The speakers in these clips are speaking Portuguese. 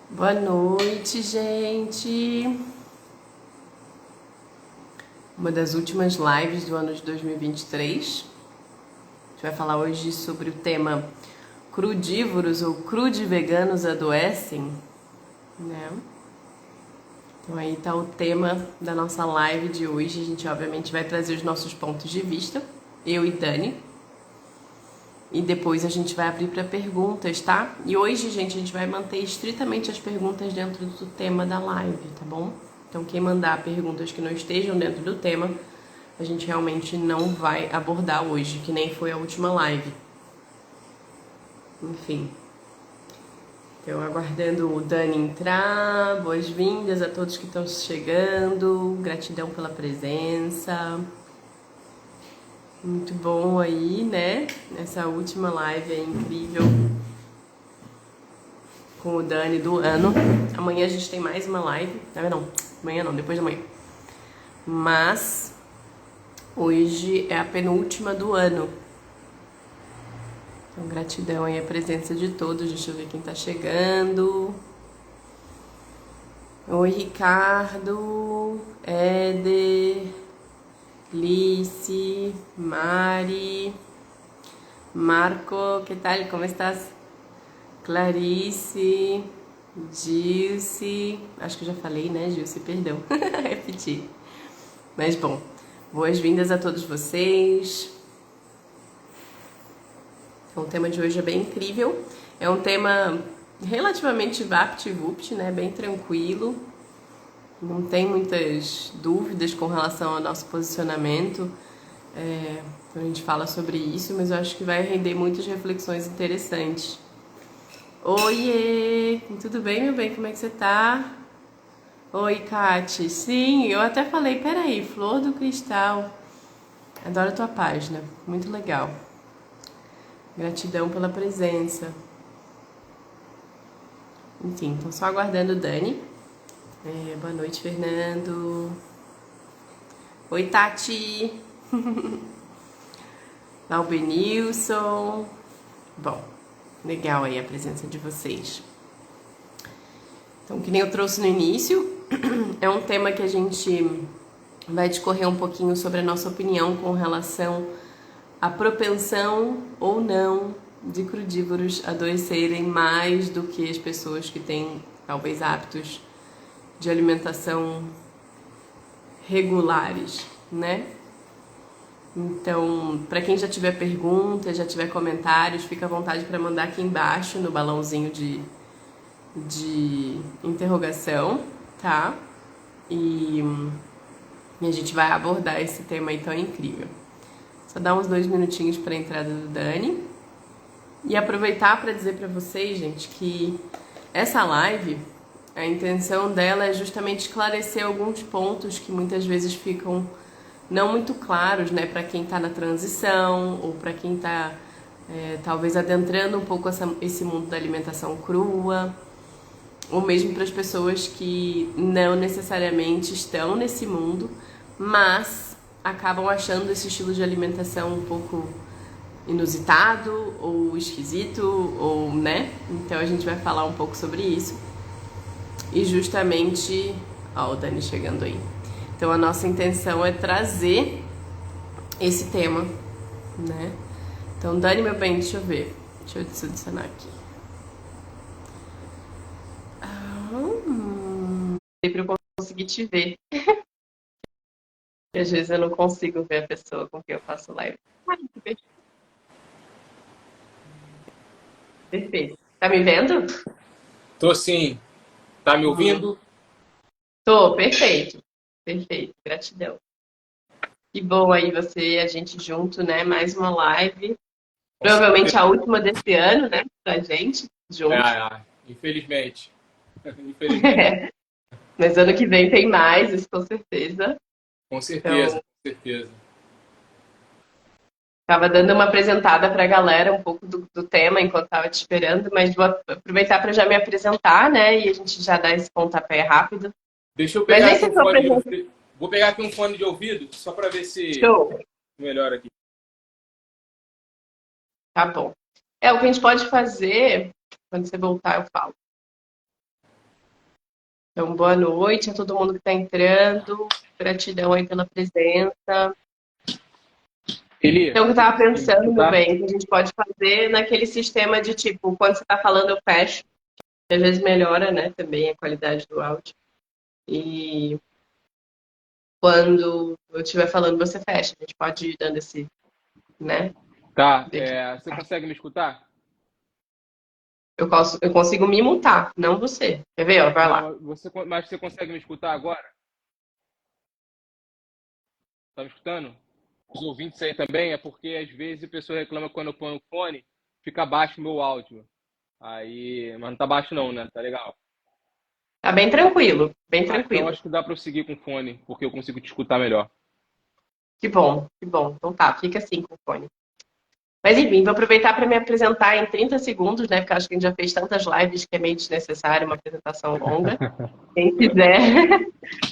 Boa noite, gente. Uma das últimas lives do ano de 2023. A gente vai falar hoje sobre o tema crudívoros ou crudiveganos adoecem, né? Então aí tá o tema da nossa live de hoje. A gente obviamente vai trazer os nossos pontos de vista, eu e Dani. E depois a gente vai abrir para perguntas, tá? E hoje, gente, a gente vai manter estritamente as perguntas dentro do tema da live, tá bom? Então, quem mandar perguntas que não estejam dentro do tema, a gente realmente não vai abordar hoje, que nem foi a última live. Enfim. Então, aguardando o Dani entrar, boas-vindas a todos que estão chegando, gratidão pela presença. Muito bom aí, né? Essa última live é incrível com o Dani do ano. Amanhã a gente tem mais uma live. Não, amanhã não, depois da manhã. Mas hoje é a penúltima do ano. Então, gratidão aí a presença de todos. Deixa eu ver quem tá chegando. Oi, Ricardo, Éder, Lice, Mari, Marco, que tal? Como estás? Clarice, Gilce, acho que eu já falei, né, Gilce? Perdão, repeti. Mas bom, boas-vindas a todos vocês. Então, o tema de hoje é bem incrível. É um tema relativamente vapt-vupt, né? Bem tranquilo. Não tem muitas dúvidas com relação ao nosso posicionamento quando a gente fala sobre isso, mas eu acho que vai render muitas reflexões interessantes. Oiê! Tudo bem, meu bem? Como é que você tá? Oi, Kati. Sim, eu até falei, peraí, Flor do Cristal. Adoro a tua página, muito legal. Gratidão pela presença. Enfim, tô só aguardando o Dani. Boa noite, Fernando. Oi, Tati. Albenilson. Bom, legal aí a presença de vocês. Então, que nem eu trouxe no início, é um tema que a gente vai discorrer um pouquinho sobre a nossa opinião com relação à propensão ou não de crudívoros adoecerem mais do que as pessoas que têm, talvez, hábitos de alimentação regulares, né? Então, para quem já tiver perguntas, já tiver comentários, fica à vontade para mandar aqui embaixo no balãozinho de interrogação, tá? E a gente vai abordar esse tema aí tão incrível. Só dar uns 2 minutinhos para a entrada do Dani. E aproveitar para dizer para vocês, gente, que essa live, a intenção dela é justamente esclarecer alguns pontos que muitas vezes ficam não muito claros, né, para quem está na transição ou para quem está talvez adentrando um pouco esse mundo da alimentação crua, ou mesmo para as pessoas que não necessariamente estão nesse mundo, mas acabam achando esse estilo de alimentação um pouco inusitado ou esquisito, ou, né? Então a gente vai falar um pouco sobre isso. E justamente, ó, o Dani chegando aí. Então a nossa intenção é trazer esse tema, né? Então, Dani, meu bem, deixa eu ver. Deixa eu adicionar aqui. Sempre eu conseguir te ver. E às vezes eu não consigo ver a pessoa com quem eu faço live. Ai, que perfeito. Tá me vendo? Tô sim. Tá me ouvindo? Tô, perfeito. Perfeito, gratidão. Que bom aí você e a gente junto, né? Mais uma live. Com Provavelmente certeza. a última desse ano, né? Pra gente, juntos. Infelizmente. Infelizmente. Mas ano que vem tem mais, isso com certeza. Com certeza, Então, com certeza. tava dando uma apresentada pra galera um pouco do tema enquanto tava te esperando, mas vou aproveitar para já me apresentar, né? E a gente já dá esse pontapé rápido. Deixa eu Mas pegar nem aqui sei um se eu fone de apresento. ouvido. Vou pegar aqui um fone de ouvido só para ver se Show. melhora aqui. Tá bom. O que a gente pode fazer, quando você voltar, eu falo. Então, boa noite a todo mundo que está entrando. Gratidão aí pela presença. Eli, Então, eu você estava consegue me pensando, meu escutar? bem, que a gente pode fazer naquele sistema de tipo, quando você está falando, eu fecho. Que às vezes melhora, né, também a qualidade do áudio. E quando eu estiver falando, você fecha. A gente pode ir dando esse, né? Tá, Ver aqui. você consegue me escutar? Eu consigo me mutar, não você. Quer ver? Ó, vai lá. Não, mas você consegue me escutar agora? Tá me escutando? Os ouvintes aí também, é porque às vezes a pessoa reclama quando eu ponho o fone, fica baixo o meu áudio. Aí, mas não tá baixo não, né? Tá legal. Tá bem tranquilo, bem Ah, então tranquilo. acho que dá para eu seguir com o fone, porque eu consigo te escutar melhor. Que bom, que bom. Então tá, fica assim com o fone. Mas enfim, vou aproveitar para me apresentar em 30 segundos, né? Porque eu acho que a gente já fez tantas lives que é meio desnecessário uma apresentação longa. Quem quiser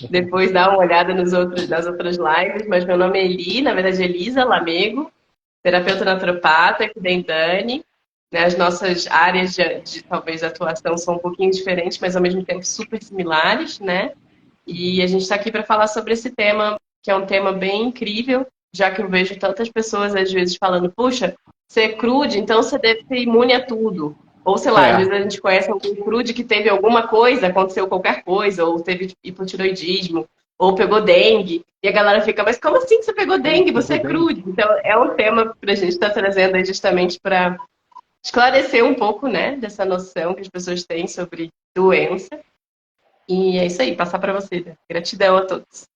depois dar uma olhada nas outras lives, mas meu nome é Eli, na verdade Elisa Lamego, terapeuta naturopata, que vem Dani. Né? As nossas áreas de talvez atuação são um pouquinho diferentes, mas ao mesmo tempo super similares, né? E a gente está aqui para falar sobre esse tema, que é um tema bem incrível, já que eu vejo tantas pessoas às vezes falando, puxa, você é crude, então você deve ser imune a tudo. Ou sei lá, às vezes É, a gente conhece algum crude que teve alguma coisa, aconteceu qualquer coisa, ou teve hipotiroidismo, ou pegou dengue, e a galera fica, mas como assim que você pegou como dengue? que Você pegou é dengue? crude. Então é um tema para a gente estar trazendo aí justamente para esclarecer um pouco, né, dessa noção que as pessoas têm sobre doença. E é isso aí, passar para você. Né? Gratidão a todos.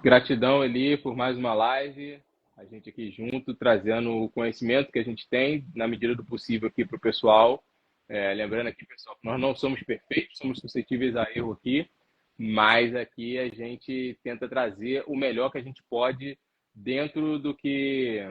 Gratidão, Eli, por mais uma live. A gente aqui junto, trazendo o conhecimento que a gente tem, na medida do possível, aqui para o pessoal. Lembrando aqui, pessoal, que nós não somos perfeitos, somos suscetíveis a erro aqui, mas aqui a gente tenta trazer o melhor que a gente pode dentro do que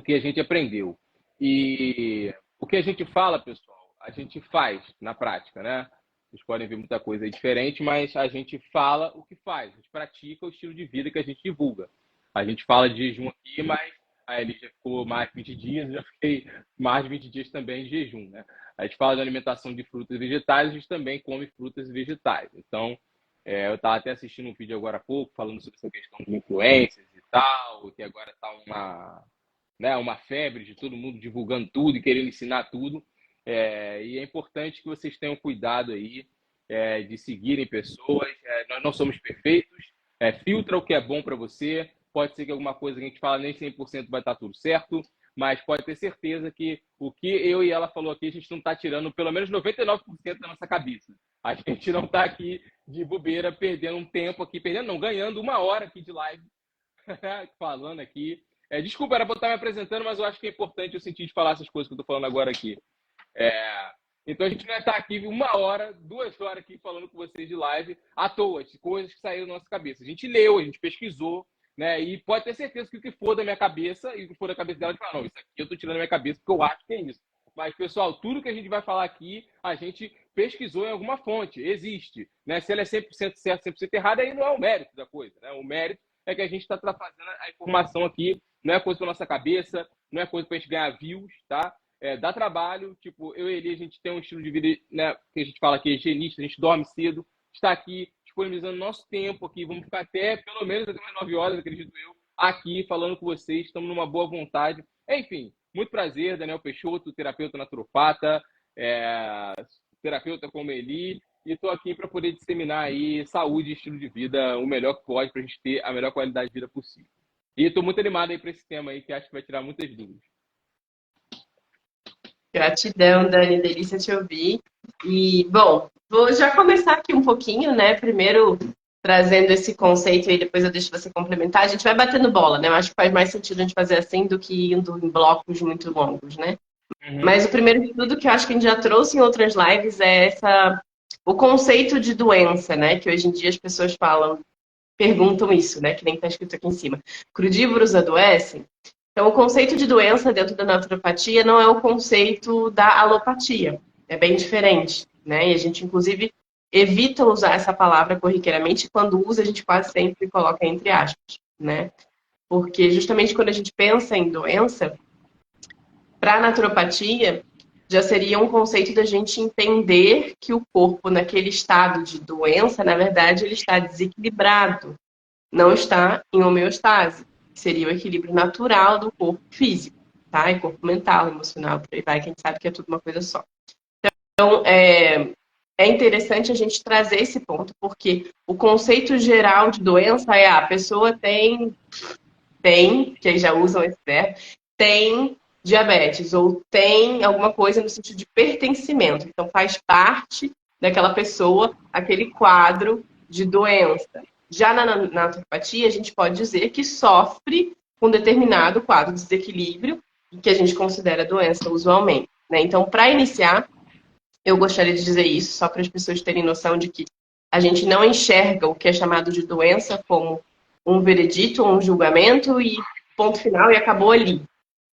a gente aprendeu. E o que a gente fala, pessoal, a gente faz na prática, né? Vocês podem ver muita coisa aí diferente, mas a gente fala o que faz, a gente pratica o estilo de vida que a gente divulga. A gente fala de jejum aqui, mas a Eli já ficou mais de 20 dias, eu já fiquei mais de 20 dias também de jejum, né? A gente fala de alimentação de frutas e vegetais, a gente também come frutas e vegetais. Então, eu estava até assistindo um vídeo agora há pouco, falando sobre essa questão de influências e tal, que agora está uma febre de todo mundo divulgando tudo e querendo ensinar tudo. E é importante que vocês tenham cuidado aí de seguirem pessoas. Nós não somos perfeitos. Filtra o que é bom para você. Pode ser que alguma coisa que a gente fala nem 100% vai estar tudo certo, mas pode ter certeza que o que eu e ela falou aqui, a gente não está tirando pelo menos 99% da nossa cabeça. A gente não está aqui de bobeira, perdendo um tempo aqui, perdendo não, ganhando uma hora aqui de live, falando aqui. Desculpa, era para estar me apresentando, mas eu acho que é importante eu sentir de falar essas coisas que eu estou falando agora aqui. É, então a gente não vai estar aqui uma hora, 2 horas aqui falando com vocês de live à toa, de coisas que saíram da nossa cabeça. A gente leu, a gente pesquisou, né? E pode ter certeza que o que for da minha cabeça e o que for da cabeça dela, a gente fala, não, isso aqui eu estou tirando da minha cabeça porque eu acho que é isso. Mas, pessoal, tudo que a gente vai falar aqui, a gente pesquisou em alguma fonte, existe. Né? Se ela é 100% certa, 100% errada, aí não é o mérito da coisa. Né? O mérito é que a gente está fazendo a informação aqui, não é coisa para nossa cabeça, não é coisa para a gente ganhar views, tá? Dá trabalho, tipo, eu e ele, a gente tem um estilo de vida, né, que a gente fala que é higienista, a gente dorme cedo, está aqui disponibilizando nosso tempo aqui, vamos ficar até, pelo menos até umas 9 horas, acredito eu, aqui falando com vocês, estamos numa boa vontade. Enfim, muito prazer, Daniel Peixoto, terapeuta naturopata, terapeuta como Eli, e estou aqui para poder disseminar aí saúde e estilo de vida o melhor que pode para a gente ter a melhor qualidade de vida possível. E estou muito animado aí para esse tema aí, que acho que vai tirar muitas dúvidas. Gratidão, Dani, delícia te ouvir. E, bom, vou já começar aqui um pouquinho, né? Primeiro trazendo esse conceito e depois eu deixo você complementar. A gente vai batendo bola, né? Eu acho que faz mais sentido a gente fazer assim do que indo em blocos muito longos, né? Uhum. Mas o primeiro de tudo que eu acho que a gente já trouxe em outras lives é o conceito de doença, né? Que hoje em dia as pessoas falam, perguntam isso, né? Que nem está escrito aqui em cima. Crudívoros adoecem? Então, o conceito de doença dentro da naturopatia não é o conceito da alopatia. É bem diferente, né? E a gente, inclusive, evita usar essa palavra corriqueiramente. Quando usa, a gente quase sempre coloca entre aspas, né? Porque justamente quando a gente pensa em doença, para a naturopatia, já seria um conceito da gente entender que o corpo, naquele estado de doença, na verdade, ele está desequilibrado, não está em homeostase, que seria o equilíbrio natural do corpo físico, tá? E corpo mental, emocional, por aí vai, que a gente sabe que é tudo uma coisa só. Então, é interessante a gente trazer esse ponto, porque o conceito geral de doença é a pessoa tem, que aí já usam esse verbo, tem diabetes ou tem alguma coisa no sentido de pertencimento. Então, faz parte daquela pessoa aquele quadro de doença. Já na naturopatia, a gente pode dizer que sofre um determinado quadro de desequilíbrio que a gente considera doença usualmente, né? Então, para iniciar, eu gostaria de dizer isso, só para as pessoas terem noção de que a gente não enxerga o que é chamado de doença como um veredito ou um julgamento e ponto final e acabou ali,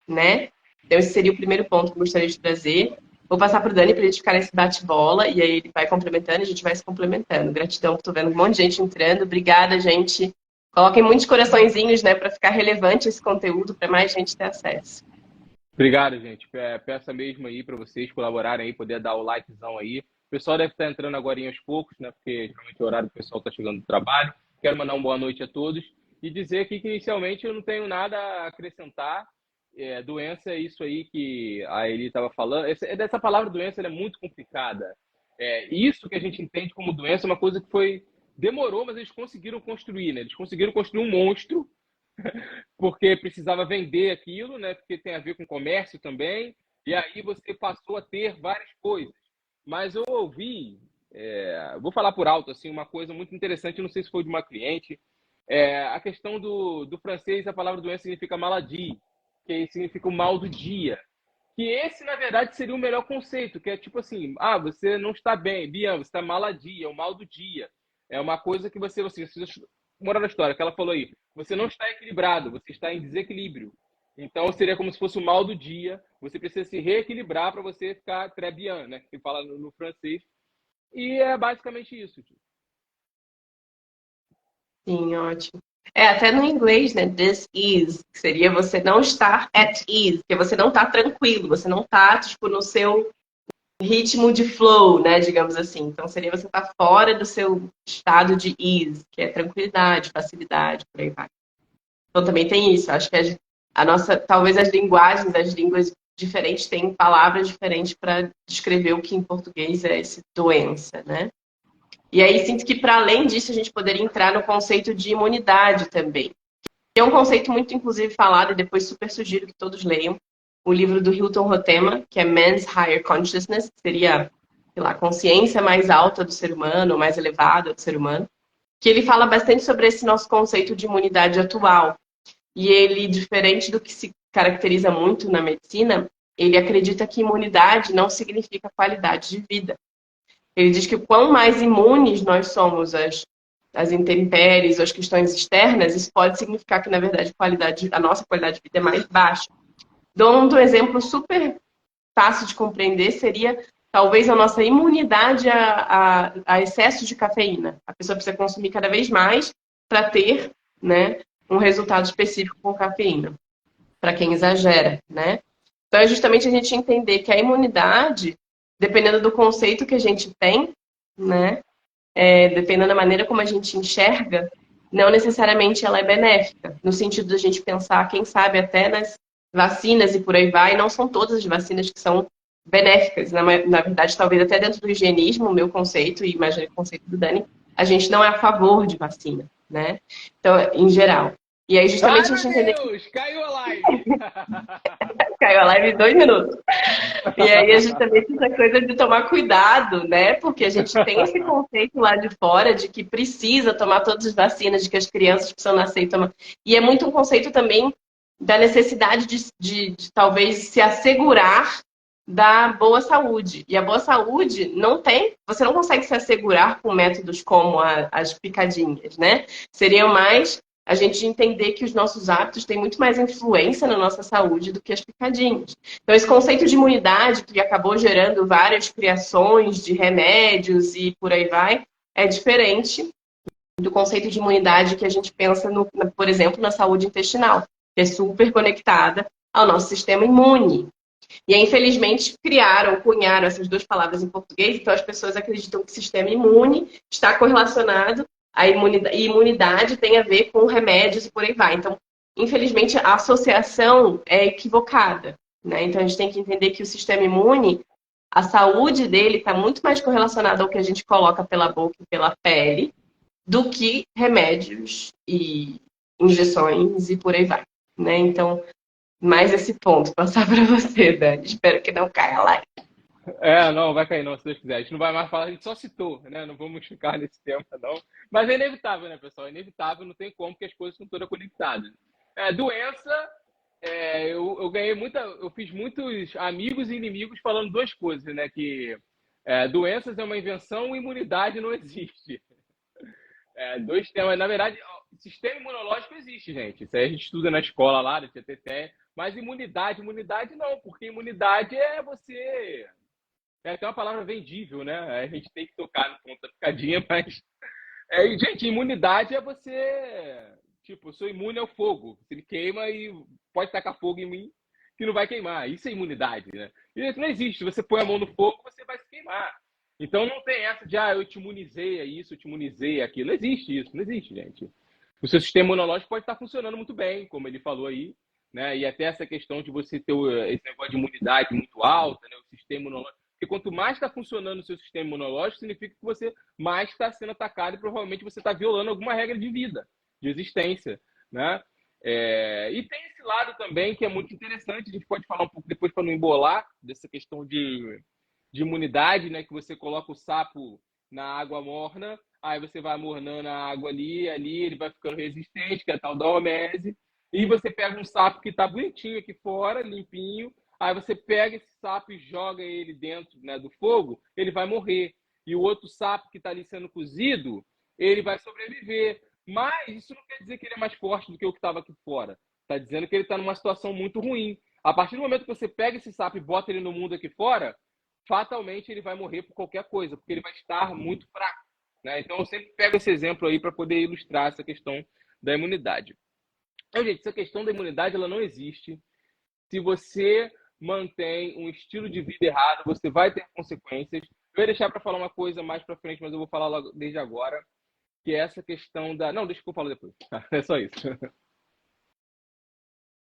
né? Então, esse seria o primeiro ponto que eu gostaria de trazer. Vou passar para o Dani para ele ficar nesse bate-bola e aí ele vai complementando e a gente vai se complementando. Gratidão, estou vendo um monte de gente entrando. Obrigada, gente. Coloquem muitos coraçõezinhos, né, para ficar relevante esse conteúdo, para mais gente ter acesso. Obrigado, gente. Peça mesmo aí para vocês colaborarem aí, poder dar o likezão aí. O pessoal deve estar entrando agora aos poucos, né? Porque geralmente é o horário que o pessoal está chegando do trabalho. Quero mandar uma boa noite a todos e dizer aqui que inicialmente eu não tenho nada a acrescentar. Doença é isso aí que a Eli estava falando. Dessa palavra doença, ela é muito complicada. Isso que a gente entende como doença é uma coisa que demorou, mas eles conseguiram construir, né? Eles conseguiram construir um monstro porque precisava vender aquilo, né? Porque tem a ver com comércio também. E aí você passou a ter várias coisas. Mas eu ouvi, vou falar por alto assim, uma coisa muito interessante. Não sei se foi de uma cliente. A questão do francês, a palavra doença significa maladie, que significa o mal do dia. Que esse, na verdade, seria o melhor conceito, que é tipo assim, você não está bem, Bian, você está maladia, é o mal do dia. É uma coisa que você morar na história, que ela falou aí, você não está equilibrado, você está em desequilíbrio. Então seria como se fosse o mal do dia, você precisa se reequilibrar para você ficar très bien, né? Que fala no francês. E é basicamente isso. Tipo. Sim, ótimo. Até no inglês, né? This is, que seria você não estar at ease, que você não está tranquilo, você não está, tipo, no seu ritmo de flow, né? Digamos assim. Então, seria você estar fora do seu estado de ease, que é tranquilidade, facilidade, por aí vai. Então, também tem isso. Acho que a nossa, talvez as linguagens, as línguas diferentes têm palavras diferentes para descrever o que em português é essa doença, né? E aí sinto que, para além disso, a gente poderia entrar no conceito de imunidade também. Que é um conceito muito, inclusive, falado, e depois super sugiro que todos leiam, o livro do Hilton Rotema, que é Man's Higher Consciousness, que seria, sei lá, a consciência mais alta do ser humano, mais elevada do ser humano, que ele fala bastante sobre esse nosso conceito de imunidade atual. E ele, diferente do que se caracteriza muito na medicina, ele acredita que imunidade não significa qualidade de vida. Ele diz que quanto mais imunes nós somos às intempéries, às questões externas, isso pode significar que, na verdade, a nossa qualidade de vida é mais baixa. Dando um exemplo super fácil de compreender, seria talvez a nossa imunidade a excesso de cafeína. A pessoa precisa consumir cada vez mais para ter, né, um resultado específico com cafeína, para quem exagera, né? Então, é justamente a gente entender que a imunidade, dependendo do conceito que a gente tem, né? Dependendo da maneira como a gente enxerga, não necessariamente ela é benéfica, no sentido da gente pensar, quem sabe, até nas vacinas e por aí vai, não são todas as vacinas que são benéficas. Na verdade, talvez até dentro do higienismo, o meu conceito, e imagino o conceito do Dani, a gente não é a favor de vacina, né? Então, em geral. E aí, justamente, a gente entender que Deus! Caiu a live! caiu a live em 2 minutos. E aí a gente também tem essa coisa de tomar cuidado, né? Porque a gente tem esse conceito lá de fora de que precisa tomar todas as vacinas, de que as crianças precisam nascer e tomar. E é muito um conceito também da necessidade de talvez se assegurar da boa saúde. E a boa saúde você não consegue se assegurar com métodos como as picadinhas, né? Seriam mais a gente entender que os nossos hábitos têm muito mais influência na nossa saúde do que as picadinhas. Então, esse conceito de imunidade, que acabou gerando várias criações de remédios e por aí vai, é diferente do conceito de imunidade que a gente pensa, por exemplo, na saúde intestinal, que é super conectada ao nosso sistema imune. E aí, infelizmente, cunharam essas duas palavras em português, então as pessoas acreditam que o sistema imune está correlacionado à imunidade, e imunidade tem a ver com remédios e por aí vai. Então, infelizmente, a associação é equivocada, né? Então, a gente tem que entender que o sistema imune, a saúde dele está muito mais correlacionada ao que a gente coloca pela boca e pela pele do que remédios e injeções e por aí vai, né? Então, mais esse ponto passar para você, Dani. Espero que não caia lá. Não, vai cair não, se Deus quiser. A gente não vai mais falar, a gente só citou, né? Não vamos ficar nesse tema, não. Mas é inevitável, né, pessoal? É inevitável, não tem como, porque as coisas são todas conectadas. Doença, eu ganhei eu fiz muitos amigos e inimigos falando duas coisas, né? Que doenças é uma invenção e imunidade não existe. Dois temas. Na verdade, o sistema imunológico existe, gente. Isso aí a gente estuda na escola lá, da TTT. Mas imunidade não, porque imunidade é você. É até uma palavra vendível, né? A gente tem que tocar no ponto da picadinha, mas. Gente, imunidade é você. Tipo, eu sou imune ao fogo. Se ele queima e pode tacar fogo em mim, que não vai queimar. Isso é imunidade, né? E isso não existe. Você põe a mão no fogo, você vai se queimar. Então não tem essa de, eu te imunizei a isso, eu te imunizei a aquilo. Não existe isso, não existe, gente. O seu sistema imunológico pode estar funcionando muito bem, como ele falou aí, né? E até essa questão de você ter esse negócio de imunidade muito alta, né? O sistema imunológico. Porque quanto mais está funcionando o seu sistema imunológico, significa que você mais está sendo atacado e provavelmente você está violando alguma regra de vida, de existência, né? E tem esse lado também que é muito interessante, a gente pode falar um pouco depois para não embolar, dessa questão de imunidade, né? Que você coloca o sapo na água morna, aí você vai amornando a água ali, ele vai ficando resistente, que é a tal da hormese, e você pega um sapo que está bonitinho aqui fora, limpinho, aí você pega esse sapo e joga ele dentro, né, do fogo, ele vai morrer. E o outro sapo que está ali sendo cozido, ele vai sobreviver. Mas isso não quer dizer que ele é mais forte do que o que estava aqui fora. Está dizendo que ele está numa situação muito ruim. A partir do momento que você pega esse sapo e bota ele no mundo aqui fora, fatalmente ele vai morrer por qualquer coisa, porque ele vai estar muito fraco, né? Então eu sempre pego esse exemplo aí para poder ilustrar essa questão da imunidade. Então, gente, essa questão da imunidade ela não existe. Se você mantém um estilo de vida errado, você vai ter consequências. Eu ia deixar para falar uma coisa mais para frente, mas eu vou falar logo desde agora, que é essa questão da... Não, deixa que eu falo depois. É só isso.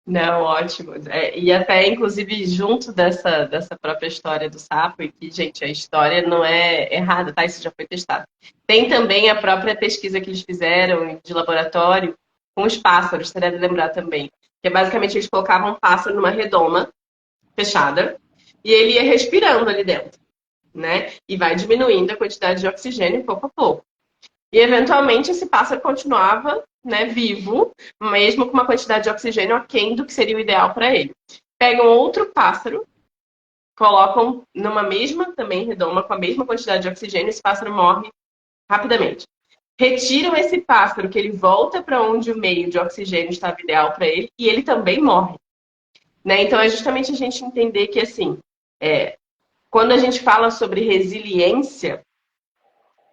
Não, ótimo. E até, inclusive, junto dessa própria história do sapo, e que, gente, a história não é errada, tá? Isso já foi testado. Tem também a própria pesquisa que eles fizeram de laboratório com os pássaros, você deve lembrar também. Que é basicamente eles colocavam um pássaro numa redoma fechada e ele ia respirando ali dentro, né? E vai diminuindo a quantidade de oxigênio pouco a pouco. E, eventualmente, esse pássaro continuava, né, vivo, mesmo com uma quantidade de oxigênio aquém do que seria o ideal para ele. Pegam outro pássaro, colocam numa mesma também redoma, com a mesma quantidade de oxigênio, esse pássaro morre rapidamente. Retiram esse pássaro, que ele volta para onde o meio de oxigênio estava ideal para ele, e ele também morre. Né? Então, é justamente a gente entender que, assim, quando a gente fala sobre resiliência,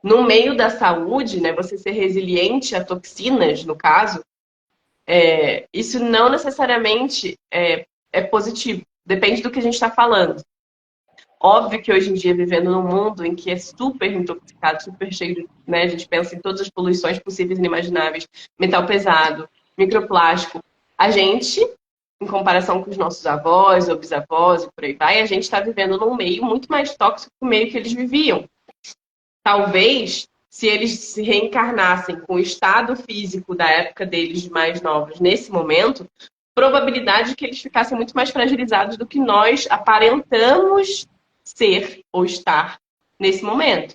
no meio da saúde, né, você ser resiliente a toxinas, no caso, isso não necessariamente é positivo. Depende do que a gente está falando. Óbvio que hoje em dia, vivendo num mundo em que é super intoxicado, super cheio de, né, a gente pensa em todas as poluições possíveis e inimagináveis, metal pesado, microplástico, a gente, em comparação com os nossos avós ou bisavós e por aí vai, a gente está vivendo num meio muito mais tóxico que o meio que eles viviam. Talvez, se eles se reencarnassem com o estado físico da época deles, mais novos, nesse momento, probabilidade que eles ficassem muito mais fragilizados do que nós aparentamos ser ou estar nesse momento.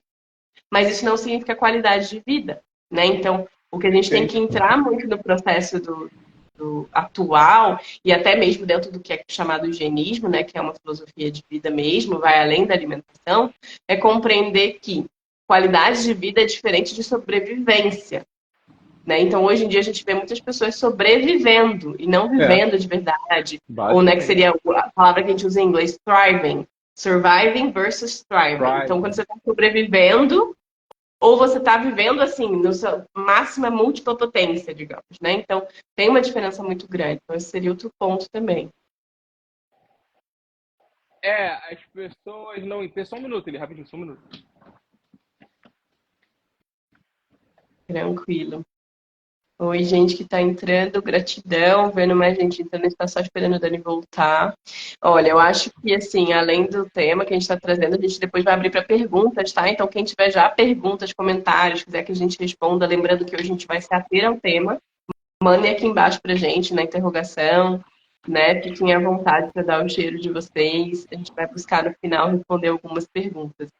Mas isso não significa qualidade de vida, né? Então, o que a gente tem que entrar muito no processo do atual, e até mesmo dentro do que é chamado higienismo, né, que é uma filosofia de vida mesmo, vai além da alimentação, é compreender que qualidade de vida é diferente de sobrevivência. Né? Então, hoje em dia, a gente vê muitas pessoas sobrevivendo e não vivendo de verdade. Ou, né, que seria a palavra que a gente usa em inglês, thriving. Surviving versus thriving. Então, quando você está sobrevivendo, ou você está vivendo, assim, na sua máxima múltipla potência, digamos, né? Então, tem uma diferença muito grande. Então, esse seria outro ponto também. As pessoas não entendem. Só um minuto, ele rapidinho, só um minuto. Tranquilo. Oi, gente que tá entrando, gratidão, vendo mais gente entrando, a gente tá só esperando o Dani voltar. Olha, eu acho que, assim, além do tema que a gente está trazendo, a gente depois vai abrir para perguntas, tá? Então, quem tiver já perguntas, comentários, quiser que a gente responda, lembrando que hoje a gente vai se ater ao tema, mandem aqui embaixo pra gente, na interrogação, né? Fiquem à vontade para dar o cheiro de vocês. A gente vai buscar no final responder algumas perguntas,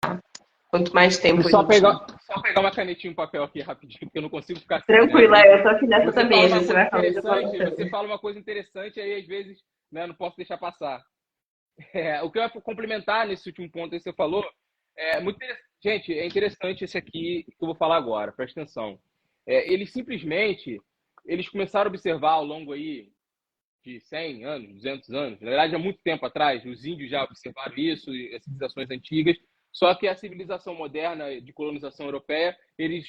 tá? Quanto mais tempo a gente. Só pegar uma canetinha e um papel aqui rapidinho, porque eu não consigo ficar sem, né? Às Tranquila, vezes eu tô aqui nessa você também, fala às uma vezes você coisa vai falando, eu vou interessante, anotando. você fala uma coisa interessante, aí às vezes, né, não posso deixar passar. O que eu ia complementar nesse último ponto aí que você falou, é muito interessante. Gente, é interessante esse aqui que eu vou falar agora, presta atenção. Eles simplesmente, eles começaram a observar ao longo aí de 100 anos, 200 anos, na verdade há muito tempo atrás, os índios já observaram isso, as civilizações antigas, só que a civilização moderna de colonização europeia, eles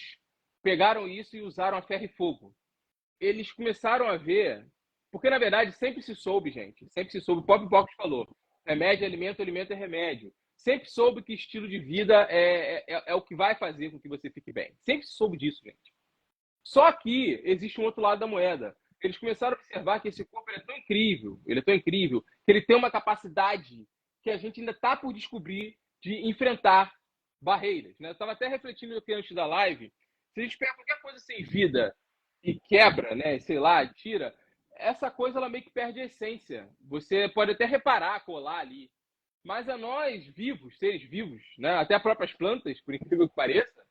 pegaram isso e usaram a ferro e fogo. Eles começaram a ver, porque na verdade sempre se soube, gente, sempre se soube, o próprio Hipócrates falou, remédio é alimento, alimento é remédio. Sempre soube que estilo de vida é o que vai fazer com que você fique bem. Sempre soube disso, gente. Só que existe um outro lado da moeda. Eles começaram a observar que esse corpo ele é tão incrível, que ele tem uma capacidade que a gente ainda está por descobrir de enfrentar barreiras. Né? Eu estava até refletindo aqui antes da live. Se a gente pega qualquer coisa sem vida e quebra, né, sei lá, tira, essa coisa ela meio que perde a essência. Você pode até reparar, colar ali. Mas a nós, vivos, seres vivos, né, até as próprias plantas, por incrível que pareça,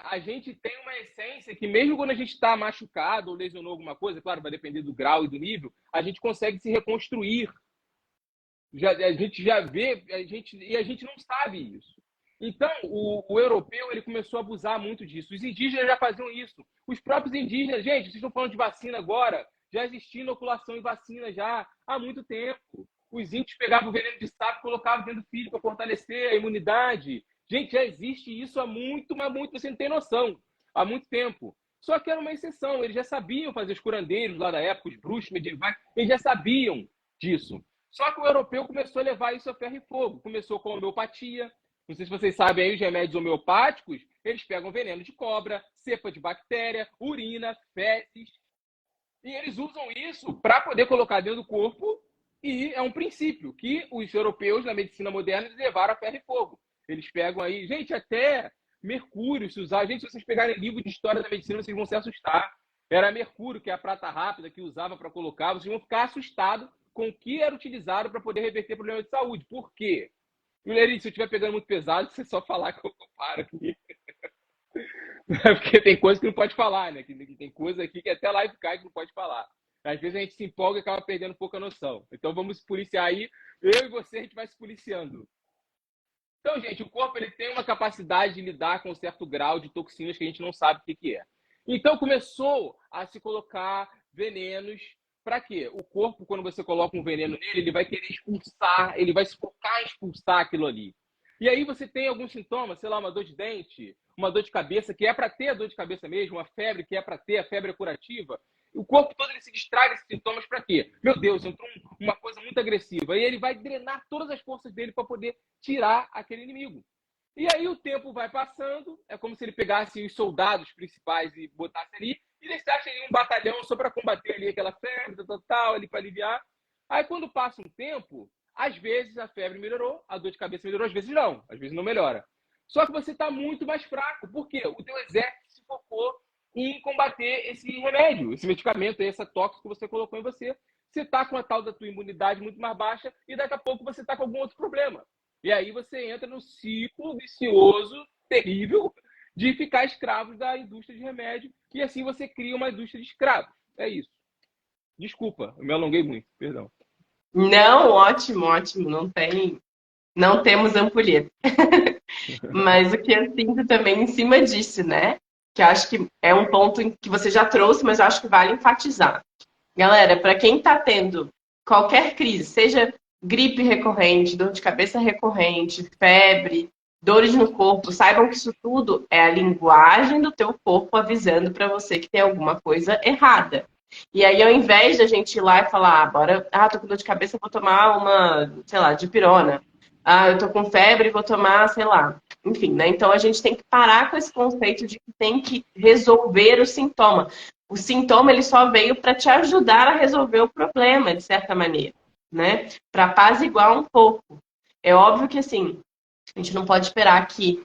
a gente tem uma essência que mesmo quando a gente está machucado ou lesionou alguma coisa, claro, vai depender do grau e do nível, a gente consegue se reconstruir. A gente já vê, e a gente não sabe isso. Então, o europeu ele começou a abusar muito disso. Os indígenas já faziam isso. Os próprios indígenas, gente, vocês estão falando de vacina agora, já existia inoculação e vacina já há muito tempo. Os índios pegavam o veneno de sapo e colocavam dentro do filho para fortalecer a imunidade. Gente, já existe isso há muito, mas muito, você não tem noção. Há muito tempo. Só que era uma exceção. Eles já sabiam fazer os curandeiros lá da época, os bruxos medievais, eles já sabiam disso. Só que o europeu começou a levar isso a ferro e fogo. Começou com a homeopatia. Não sei se vocês sabem aí, os remédios homeopáticos, eles pegam veneno de cobra, cepa de bactéria, urina, fezes. E eles usam isso para poder colocar dentro do corpo. E é um princípio que os europeus, na medicina moderna, levaram a ferro e fogo. Eles pegam aí, gente, até mercúrio se usar. Gente, se vocês pegarem livro de história da medicina, vocês vão se assustar. Era mercúrio, que é a prata rápida que usava para colocar. Vocês vão ficar assustados com o que era utilizado para poder reverter problemas de saúde. Por quê? Mulher, se eu estiver pegando muito pesado, você só falar que eu paro aqui. Porque tem coisa que não pode falar, né? Tem coisa aqui que até live cai que não pode falar. Às vezes a gente se empolga e acaba perdendo um pouco a noção. Então vamos se policiar aí. Eu e você, a gente vai se policiando. Então, gente, o corpo ele tem uma capacidade de lidar com um certo grau de toxinas que a gente não sabe o que é. Então começou a se colocar venenos. Para quê? O corpo, quando você coloca um veneno nele, ele vai querer expulsar, ele vai se focar em expulsar aquilo ali. E aí você tem alguns sintomas, sei lá, uma dor de dente, uma dor de cabeça, que é para ter a dor de cabeça mesmo, uma febre, que é para ter, a febre é curativa. O corpo todo ele se distrai desses sintomas para quê? Meu Deus, entrou uma coisa muito agressiva. E ele vai drenar todas as forças dele para poder tirar aquele inimigo. E aí o tempo vai passando, é como se ele pegasse os soldados principais e botasse ali, e deixasse ali um batalhão só para combater ali aquela febre total, ali para aliviar. Aí quando passa um tempo, às vezes a febre melhorou, a dor de cabeça melhorou, às vezes não melhora. Só que você está muito mais fraco. Por quê? O teu exército se focou em combater esse remédio, esse medicamento, essa tóxico que você colocou em você. Você está com a tal da tua imunidade muito mais baixa e daqui a pouco você está com algum outro problema. E aí você entra no ciclo vicioso, terrível, de ficar escravo da indústria de remédio e assim você cria uma indústria de escravos. É isso. Desculpa, eu me alonguei muito, perdão. Não, ótimo, ótimo. Não temos ampulheta. Mas o que eu sinto também em cima disso, né? Que eu acho que é um ponto que você já trouxe, mas eu acho que vale enfatizar. Galera, para quem está tendo qualquer crise, seja gripe recorrente, dor de cabeça recorrente, febre, dores no corpo, saibam que isso tudo é a linguagem do teu corpo avisando para você que tem alguma coisa errada. E aí, ao invés da gente ir lá e falar, bora, tô com dor de cabeça, vou tomar uma, sei lá, dipirona. Eu tô com febre, vou tomar, sei lá. Enfim, né? Então a gente tem que parar com esse conceito de que tem que resolver o sintoma. O sintoma ele só veio para te ajudar a resolver o problema, de certa maneira, né? Para apaziguar um pouco. É óbvio que assim, a gente não pode esperar que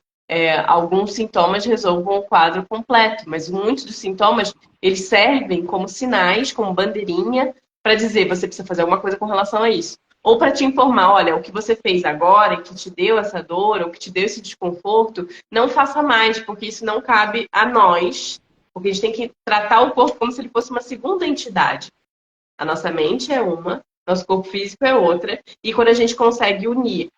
alguns sintomas resolvam o quadro completo, mas muitos dos sintomas eles servem como sinais, como bandeirinha, para dizer você precisa fazer alguma coisa com relação a isso. Ou para te informar, olha, o que você fez agora, que te deu essa dor, ou que te deu esse desconforto, não faça mais, porque isso não cabe a nós, porque a gente tem que tratar o corpo como se ele fosse uma segunda entidade. A nossa mente é uma, nosso corpo físico é outra, e quando a gente consegue unir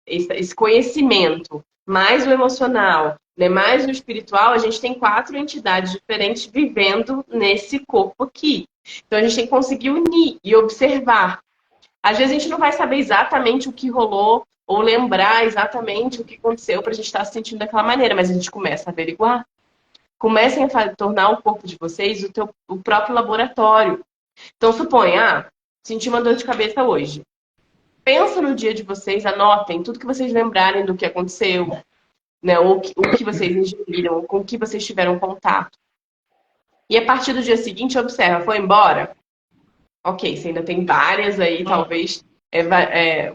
esse conhecimento, mais o emocional, né, mais o espiritual, a gente tem 4 entidades diferentes vivendo nesse corpo aqui. Então a gente tem que conseguir unir e observar. Às vezes a gente não vai saber exatamente o que rolou ou lembrar exatamente o que aconteceu para a gente estar se sentindo daquela maneira, mas a gente começa a averiguar. Comecem a tornar o corpo de vocês o próprio laboratório. Então, suponha, senti uma dor de cabeça hoje. Pensa no dia de vocês, anotem tudo que vocês lembrarem do que aconteceu, né? O que vocês ingeriram, com o que vocês tiveram contato. E a partir do dia seguinte, observa, foi embora? Ok, você ainda tem várias aí, talvez,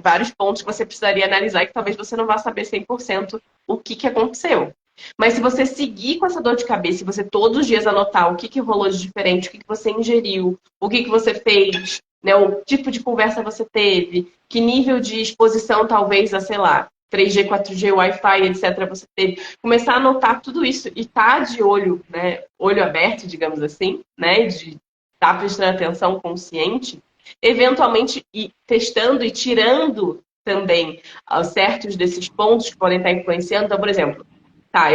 vários pontos que você precisaria analisar e que talvez você não vá saber 100% o que aconteceu. Mas se você seguir com essa dor de cabeça e você todos os dias anotar o que rolou de diferente, o que você ingeriu, o que você fez, né, o tipo de conversa você teve, que nível de exposição talvez a, sei lá, 3G, 4G, Wi-Fi, etc. você teve. Começar a anotar tudo isso e estar de olho, né, olho aberto, digamos assim, né, de estar prestando atenção consciente, eventualmente ir testando e tirando também certos desses pontos que podem estar influenciando. Então, por exemplo,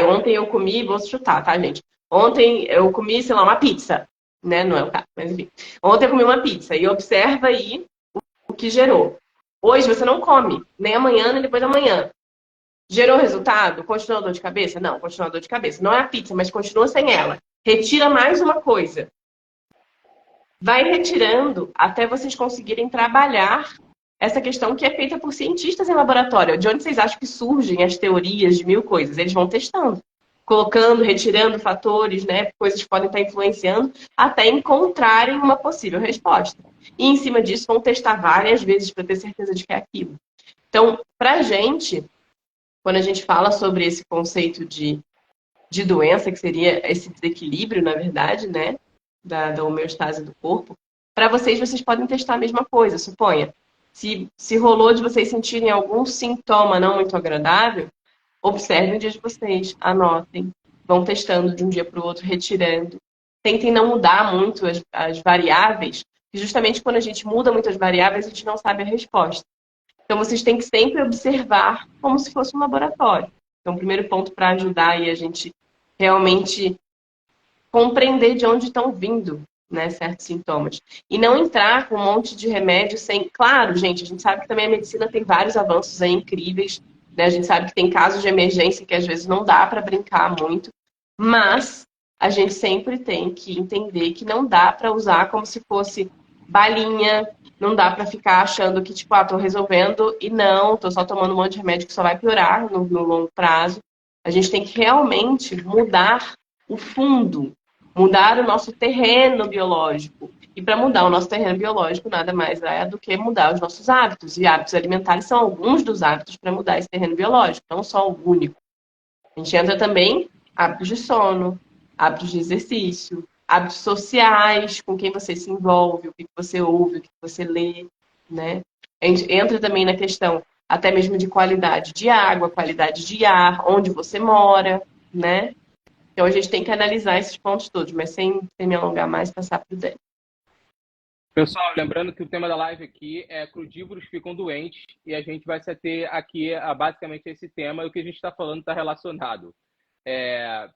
ontem eu comi, vou chutar, tá, gente? Ontem eu comi, sei lá, uma pizza, né? Não é o caso, mas enfim. Ontem eu comi uma pizza e observa aí o que gerou. Hoje você não come, nem amanhã, nem depois da manhã. Gerou resultado? Continua a dor de cabeça? Não, continua a dor de cabeça. Não é a pizza, mas continua sem ela. Retira mais uma coisa. Vai retirando até vocês conseguirem trabalhar essa questão que é feita por cientistas em laboratório. De onde vocês acham que surgem as teorias de mil coisas? Eles vão testando, colocando, retirando fatores, né? Coisas que podem estar influenciando, até encontrarem uma possível resposta. E em cima disso vão testar várias vezes para ter certeza de que é aquilo. Então, para a gente, quando a gente fala sobre esse conceito de doença, que seria esse desequilíbrio, na verdade, né? Da homeostase do corpo, para vocês podem testar a mesma coisa. Suponha, se rolou de vocês sentirem algum sintoma não muito agradável, observem o dia de vocês, anotem, vão testando de um dia para o outro, retirando. Tentem não mudar muito as variáveis, e justamente quando a gente muda muito as variáveis, a gente não sabe a resposta. Então, vocês têm que sempre observar como se fosse um laboratório. Então, o primeiro ponto para ajudar aí a gente realmente compreender de onde estão vindo, né, certos sintomas. E não entrar com um monte de remédio sem... Claro, gente, a gente sabe que também a medicina tem vários avanços aí incríveis, né? A gente sabe que tem casos de emergência que às vezes não dá para brincar muito, mas a gente sempre tem que entender que não dá para usar como se fosse balinha, não dá para ficar achando que, tipo, tô resolvendo e não, tô só tomando um monte de remédio que só vai piorar no longo prazo. A gente tem que realmente mudar o fundo, mudar o nosso terreno biológico. E para mudar o nosso terreno biológico, nada mais é do que mudar os nossos hábitos. E hábitos alimentares são alguns dos hábitos para mudar esse terreno biológico, não só o único. A gente entra também hábitos de sono, hábitos de exercício, hábitos sociais, com quem você se envolve, o que você ouve, o que você lê, né? A gente entra também na questão até mesmo de qualidade de água, qualidade de ar, onde você mora, né? Então a gente tem que analisar esses pontos todos, mas sem me alongar mais, passar para o Dani. Pessoal, lembrando que o tema da live aqui é crudívoros ficam doentes e a gente vai se ater aqui a basicamente esse tema e o que a gente está falando está relacionado.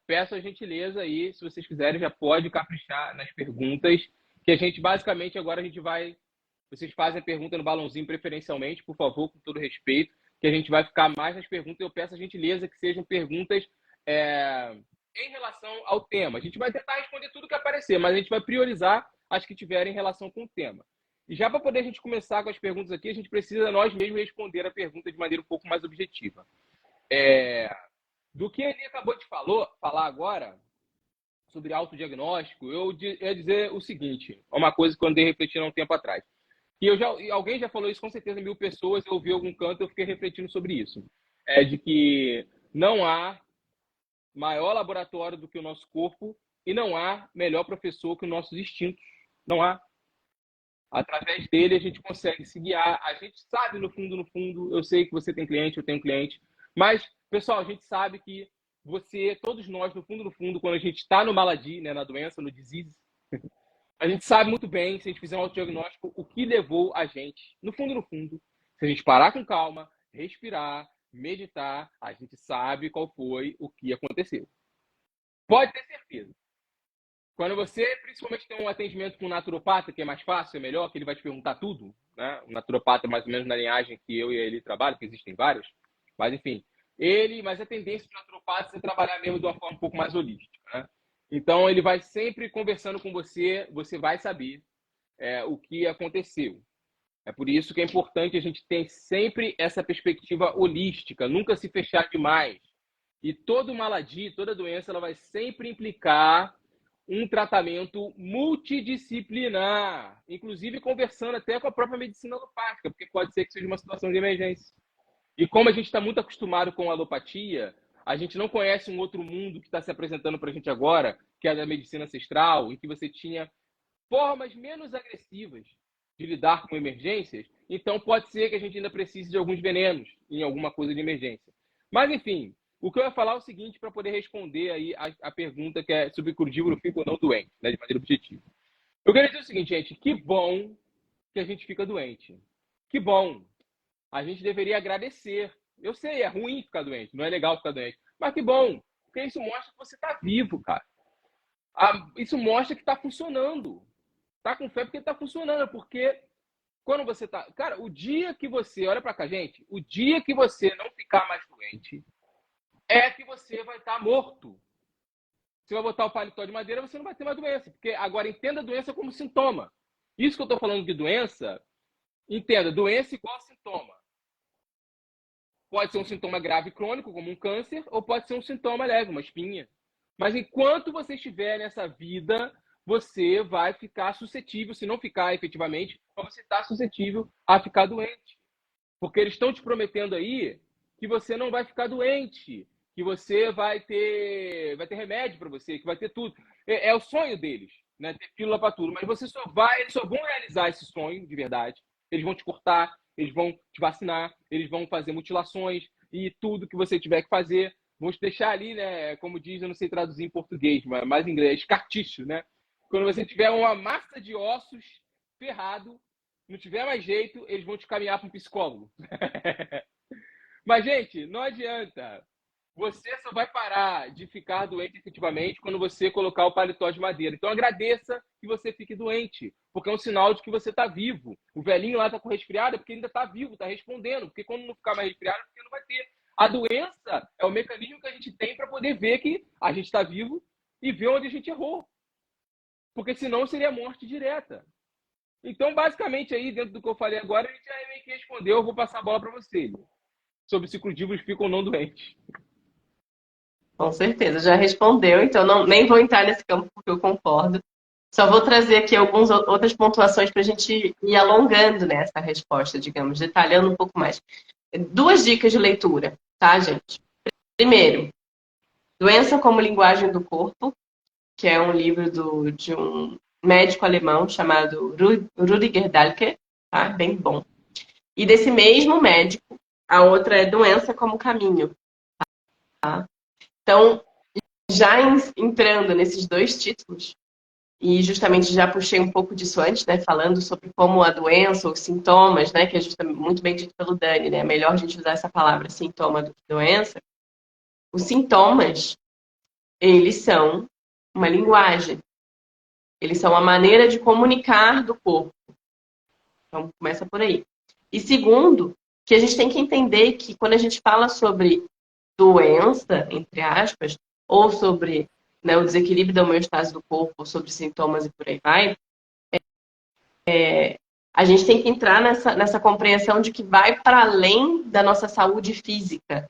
Peço a gentileza aí, se vocês quiserem, já pode caprichar nas perguntas, que a gente basicamente agora a gente vai... Vocês fazem a pergunta no balãozinho preferencialmente, por favor, com todo respeito, que a gente vai ficar mais nas perguntas. Eu peço a gentileza que sejam perguntas em relação ao tema. A gente vai tentar responder tudo que aparecer, mas a gente vai priorizar as que tiverem relação com o tema. E já para poder a gente começar com as perguntas aqui, a gente precisa nós mesmos responder a pergunta de maneira um pouco mais objetiva. Do que ele acabou de falar agora, sobre autodiagnóstico, eu ia dizer o seguinte, uma coisa que eu andei refletindo há um tempo atrás. E alguém já falou isso, com certeza 1000 pessoas, eu ouvi algum canto, eu fiquei refletindo sobre isso. De que não há maior laboratório do que o nosso corpo e não há melhor professor que os nossos instintos. Não há. Através dele a gente consegue se guiar. A gente sabe no fundo, eu sei que você tem cliente, eu tenho cliente, mas, pessoal, a gente sabe que todos nós, no fundo, quando a gente está no malady, né, na doença, no disease, a gente sabe muito bem, se a gente fizer um autodiagnóstico, o que levou a gente, no fundo, se a gente parar com calma, respirar, meditar, a gente sabe qual foi o que aconteceu. Pode ter certeza. Quando você, principalmente, tem um atendimento com um naturopata, que é mais fácil, é melhor, que ele vai te perguntar tudo, né? O naturopata é mais ou menos na linhagem que eu e ele trabalham, que existem vários, mas enfim. Mas a tendência do naturopata é trabalhar mesmo de uma forma um pouco mais holística, né? Então, ele vai sempre conversando com você, você vai saber o que aconteceu. É por isso que é importante a gente ter sempre essa perspectiva holística, nunca se fechar demais. E todo malady, toda doença, ela vai sempre implicar um tratamento multidisciplinar, inclusive conversando até com a própria medicina alopática, porque pode ser que seja uma situação de emergência. E como a gente está muito acostumado com a alopatia, a gente não conhece um outro mundo que está se apresentando para a gente agora, que é a da medicina ancestral, em que você tinha formas menos agressivas de lidar com emergências, então pode ser que a gente ainda precise de alguns venenos em alguma coisa de emergência. Mas, enfim, o que eu ia falar é o seguinte, para poder responder aí a pergunta que é sobre crudívoro fica ou não doente, né, de maneira objetiva. Eu queria dizer o seguinte, gente, que bom que a gente fica doente. Que bom. A gente deveria agradecer. Eu sei, é ruim ficar doente, não é legal ficar doente, mas que bom, porque isso mostra que você está vivo, cara. Isso mostra que está funcionando. Tá com fé porque está funcionando, porque quando você tá... Cara, o dia que você... Olha para cá, gente. O dia que você não ficar mais doente é que você vai estar morto. Você vai botar o paletó de madeira, você não vai ter mais doença. Porque agora entenda a doença como sintoma. Isso que eu estou falando de doença, entenda, doença igual sintoma. Pode ser um sintoma grave crônico, como um câncer, ou pode ser um sintoma leve, uma espinha. Mas enquanto você estiver nessa vida, você vai ficar suscetível, se não ficar efetivamente, você está suscetível a ficar doente. Porque eles estão te prometendo aí que você não vai ficar doente, que você vai ter remédio para você, que vai ter tudo. É o sonho deles, né? Ter pílula para tudo. Mas eles só vão realizar esse sonho de verdade. Eles vão te cortar, eles vão te vacinar, eles vão fazer mutilações e tudo que você tiver que fazer. Vão te deixar ali, né? Como diz, eu não sei traduzir em português, mas mais em inglês, cartício, né? Quando você tiver uma massa de ossos ferrado, não tiver mais jeito, eles vão te caminhar para um psicólogo. Mas, gente, não adianta. Você só vai parar de ficar doente efetivamente quando você colocar o paletó de madeira. Então, agradeça que você fique doente, porque é um sinal de que você está vivo. O velhinho lá está com resfriado porque ainda está vivo, está respondendo. Porque quando não ficar mais resfriado, porque não vai ter. A doença é o mecanismo que a gente tem para poder ver que a gente está vivo e ver onde a gente errou. Porque senão seria morte direta. Então, basicamente, aí, dentro do que eu falei agora, a gente já meio que respondeu. Eu vou passar a bola para você, sobre se crudívoros ficam ou não doentes. Com certeza, já respondeu, então nem vou entrar nesse campo porque eu concordo. Só vou trazer aqui algumas outras pontuações para a gente ir alongando nessa resposta, digamos, detalhando um pouco mais. 2 dicas de leitura, tá, gente? Primeiro, Doença como Linguagem do Corpo, que é um livro de um médico alemão chamado Rüdiger Dahlke, tá? Bem bom. E desse mesmo médico, a outra é Doença como Caminho, tá? Então, já entrando nesses 2 títulos, e justamente já puxei um pouco disso antes, né, falando sobre como a doença, os sintomas, né, que é justamente muito bem dito pelo Dani, né, é melhor a gente usar essa palavra sintoma do que doença. Os sintomas, eles são uma linguagem, eles são a maneira de comunicar do corpo. Então, começa por aí. E segundo, que a gente tem que entender que quando a gente fala sobre doença, entre aspas, ou sobre, né, o desequilíbrio da homeostase do corpo, ou sobre sintomas e por aí vai, a gente tem que entrar nessa compreensão de que vai para além da nossa saúde física,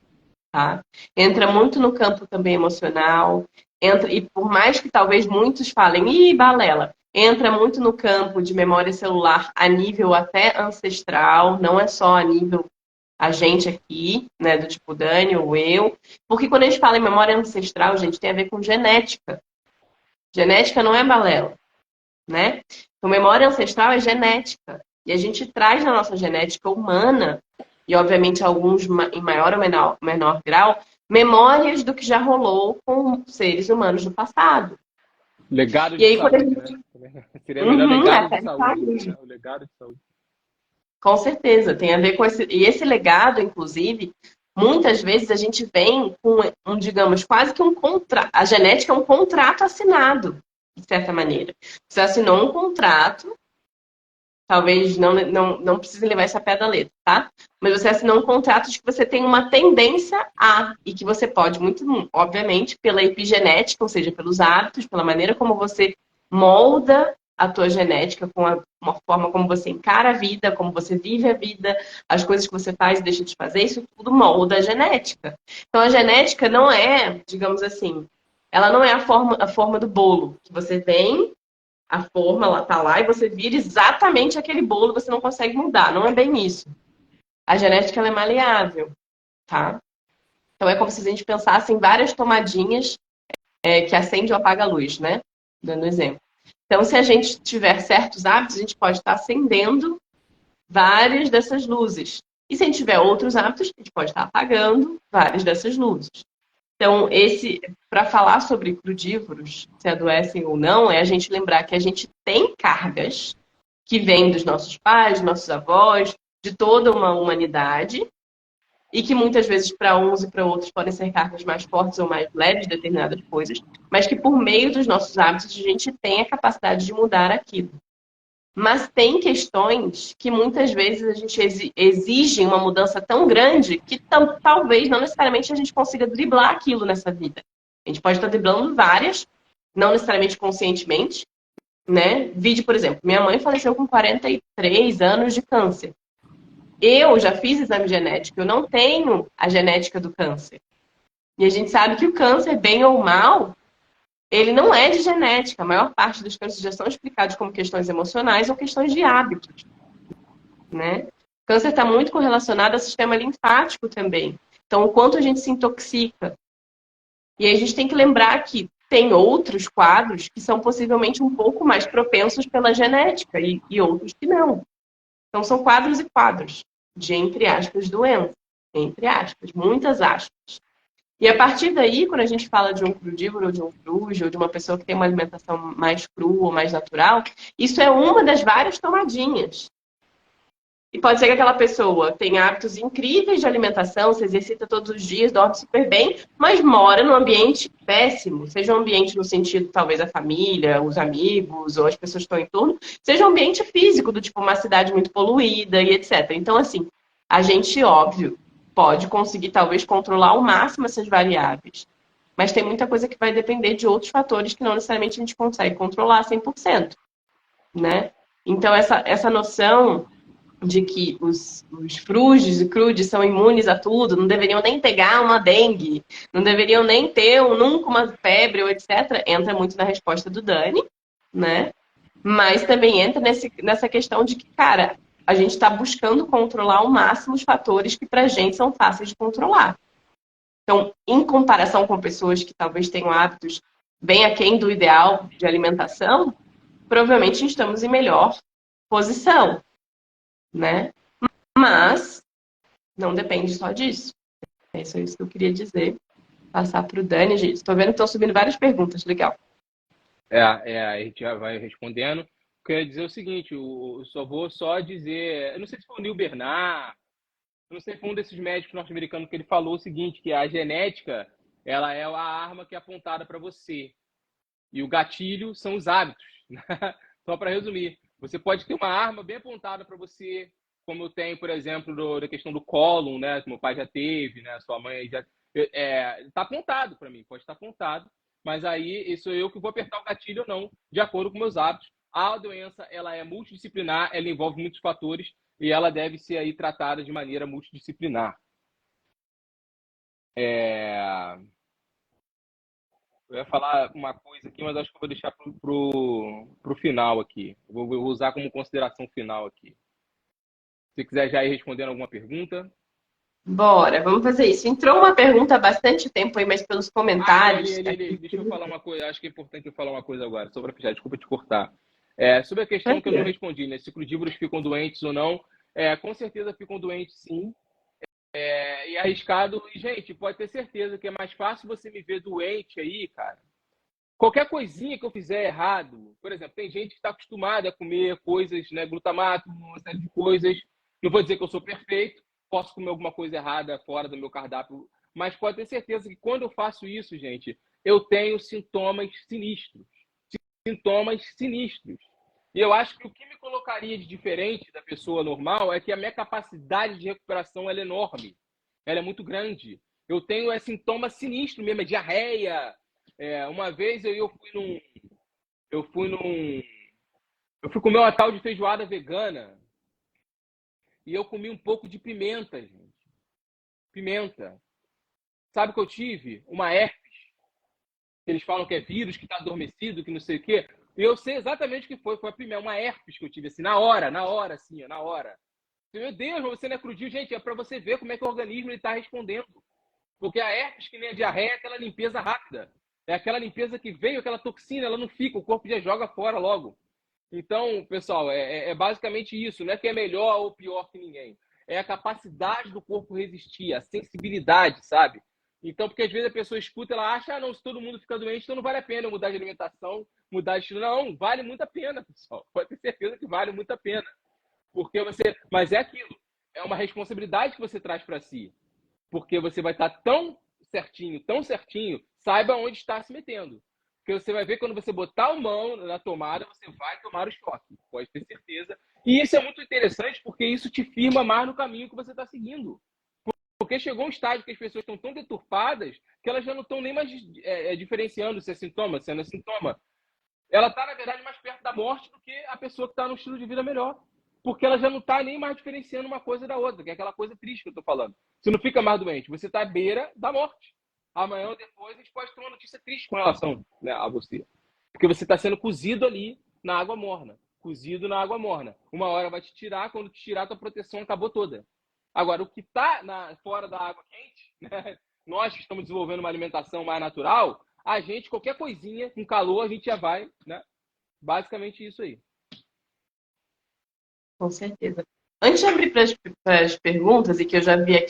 tá? Entra muito no campo também emocional, e por mais que talvez muitos falem, ih, balela, entra muito no campo de memória celular a nível até ancestral, não é só a nível a gente aqui, né, do tipo Dani ou eu, porque quando a gente fala em memória ancestral, gente, tem a ver com genética. Genética não é balela, né? Então, memória ancestral é genética. E a gente traz na nossa genética humana, e obviamente alguns em maior ou menor grau, memórias do que já rolou com seres humanos do passado. Legado E de aí, quando a saúde, gente. né? Seria melhor Uhum, legado de até de saúde, saúde. né? O legado de saúde. Com certeza, tem a ver com esse. E esse legado, inclusive, muitas vezes a gente vem com digamos, quase que um contrato. A genética é um contrato assinado, de certa maneira. Você assinou um contrato. Talvez não precise levar essa pé da letra, tá? Mas você assinou um contrato de que você tem uma tendência a, e que você pode muito, obviamente, pela epigenética, ou seja, pelos hábitos, pela maneira como você molda a tua genética, com uma forma como você encara a vida, como você vive a vida, as coisas que você faz e deixa de fazer, isso tudo molda a genética. Então, a genética não é, digamos assim, ela não é a forma do bolo, que você vem a forma, ela tá lá e você vira exatamente aquele bolo, você não consegue mudar. Não é bem isso. A genética ela é maleável, tá? Então é como se a gente pensasse em várias tomadinhas que acende ou apaga a luz, né? Dando exemplo. Então, se a gente tiver certos hábitos, a gente pode estar acendendo várias dessas luzes. E se a gente tiver outros hábitos, a gente pode estar apagando várias dessas luzes. Então, para falar sobre crudívoros, se adoecem ou não, é a gente lembrar que a gente tem cargas que vêm dos nossos pais, nossos avós, de toda uma humanidade, e que muitas vezes para uns e para outros podem ser cargas mais fortes ou mais leves de determinadas coisas, mas que por meio dos nossos hábitos a gente tem a capacidade de mudar aquilo. Mas tem questões que muitas vezes a gente exige uma mudança tão grande que talvez não necessariamente a gente consiga driblar aquilo nessa vida. A gente pode estar driblando várias, não necessariamente conscientemente, né? Vídeo, por exemplo, minha mãe faleceu com 43 anos de câncer. Eu já fiz exame genético, eu não tenho a genética do câncer. E a gente sabe que o câncer, bem ou mal, ele não é de genética. A maior parte dos cânceres já são explicados como questões emocionais ou questões de hábitos, né? O câncer está muito correlacionado ao sistema linfático também. Então, o quanto a gente se intoxica. E aí a gente tem que lembrar que tem outros quadros que são possivelmente um pouco mais propensos pela genética e outros que não. Então, são quadros e quadros de, entre aspas, doença. Entre aspas, muitas aspas. E a partir daí, quando a gente fala de um crudívoro, ou de um frujo, ou de uma pessoa que tem uma alimentação mais crua ou mais natural, isso é uma das várias tomadinhas. E pode ser que aquela pessoa tenha hábitos incríveis de alimentação, se exercita todos os dias, dorme super bem, mas mora num ambiente péssimo. Seja um ambiente no sentido, talvez, a família, os amigos, ou as pessoas que estão em torno, seja um ambiente físico, do tipo uma cidade muito poluída e etc. Então, assim, a gente, óbvio, pode conseguir, talvez, controlar ao máximo essas variáveis. Mas tem muita coisa que vai depender de outros fatores que não necessariamente a gente consegue controlar 100%, né? Então, essa noção de que os frujos e crudes são imunes a tudo, não deveriam nem pegar uma dengue, não deveriam nem ter nunca uma febre ou etc., entra muito na resposta do Dani, né? Mas também entra nessa questão de que, cara, a gente está buscando controlar ao máximo os fatores que pra gente são fáceis de controlar. Então, em comparação com pessoas que talvez tenham hábitos bem aquém do ideal de alimentação, provavelmente estamos em melhor posição, né? Mas não depende só disso. É isso que eu queria dizer. Passar para o Dani, gente. Estou vendo que estão subindo várias perguntas. Legal. A gente já vai respondendo. Queria dizer o seguinte, eu só vou dizer, eu não sei se foi o Neil Bernard, eu não sei se foi um desses médicos norte-americanos que ele falou o seguinte, que a genética, ela é a arma que é apontada para você. E o gatilho são os hábitos. Só para resumir, você pode ter uma arma bem apontada para você, como eu tenho, por exemplo, da questão do cólon, né? Que meu pai já teve, né? Sua mãe já... Está apontado para mim, pode estar apontado. Mas aí, sou eu que vou apertar o gatilho ou não, de acordo com meus hábitos, A doença, ela é multidisciplinar, ela envolve muitos fatores e ela deve ser aí tratada de maneira multidisciplinar. Eu ia falar uma coisa aqui, mas acho que eu vou deixar pro final aqui. Vou usar como consideração final aqui. Se quiser já ir respondendo alguma pergunta. Bora, vamos fazer isso. Entrou uma pergunta há bastante tempo aí, mas pelos comentários. Deixa eu falar uma coisa. Acho que é importante eu falar uma coisa agora. Só para fechar, desculpa te cortar. Sobre a questão que eu não respondi, né? Se crudívoros ficam doentes ou não. Com certeza ficam doentes, sim. E arriscado. E, gente, pode ter certeza que é mais fácil você me ver doente aí, cara. Qualquer coisinha que eu fizer errado, por exemplo, tem gente que está acostumada a comer coisas, né, glutamato, uma série de coisas. Não vou dizer que eu sou perfeito, posso comer alguma coisa errada fora do meu cardápio, mas pode ter certeza que quando eu faço isso, gente, eu tenho sintomas sinistros. Sintomas sinistros. E eu acho que o que me colocaria de diferente da pessoa normal é que a minha capacidade de recuperação ela é enorme. Ela é muito grande. Eu tenho sintoma sinistro mesmo, é diarreia. Uma vez eu fui comer uma tal de feijoada vegana e eu comi um pouco de pimenta, gente. Pimenta. Sabe o que eu tive? Uma herpes. Eles falam que é vírus, que está adormecido, que não sei o quê. E eu sei exatamente o que foi. Foi a pimenta, uma herpes que eu tive, assim, na hora, assim, na hora. Meu Deus, você não é crudil. Gente, é para você ver como é que o organismo está respondendo. Porque a herpes, que nem a diarreia, é aquela limpeza rápida. É aquela limpeza que veio, aquela toxina, ela não fica, o corpo já joga fora logo. Então, pessoal, é basicamente isso. Não é que é melhor ou pior que ninguém. É a capacidade do corpo resistir, a sensibilidade, sabe? Então, porque às vezes a pessoa escuta, ela acha, não, se todo mundo fica doente, então não vale a pena eu mudar de alimentação, mudar de estilo. Não, vale muito a pena, pessoal. Pode ter certeza que vale muito a pena. Porque mas é aquilo. É uma responsabilidade que você traz para si. Porque você vai estar tão certinho, saiba onde está se metendo. Porque você vai ver quando você botar a mão na tomada, você vai tomar o choque, pode ter certeza. E isso é muito interessante porque isso te firma mais no caminho que você está seguindo. Porque chegou um estágio que as pessoas estão tão deturpadas que elas já não estão nem mais diferenciando se é sintoma, se não é sintoma. Ela está, na verdade, mais perto da morte do que a pessoa que está num estilo de vida melhor. Porque ela já não está nem mais diferenciando uma coisa da outra, que é aquela coisa triste que eu estou falando. Você não fica mais doente, você está à beira da morte. Amanhã ou depois a gente pode ter uma notícia triste com relação, né, a você. Porque você está sendo cozido ali na água morna. Cozido na água morna. Uma hora vai te tirar, quando te tirar, tua proteção acabou toda. Agora, o que está fora da água quente, né, nós que estamos desenvolvendo uma alimentação mais natural, a gente, qualquer coisinha, com calor, a gente já vai, né? Basicamente isso aí. Com certeza. Antes de abrir para as perguntas, e que eu já vi aqui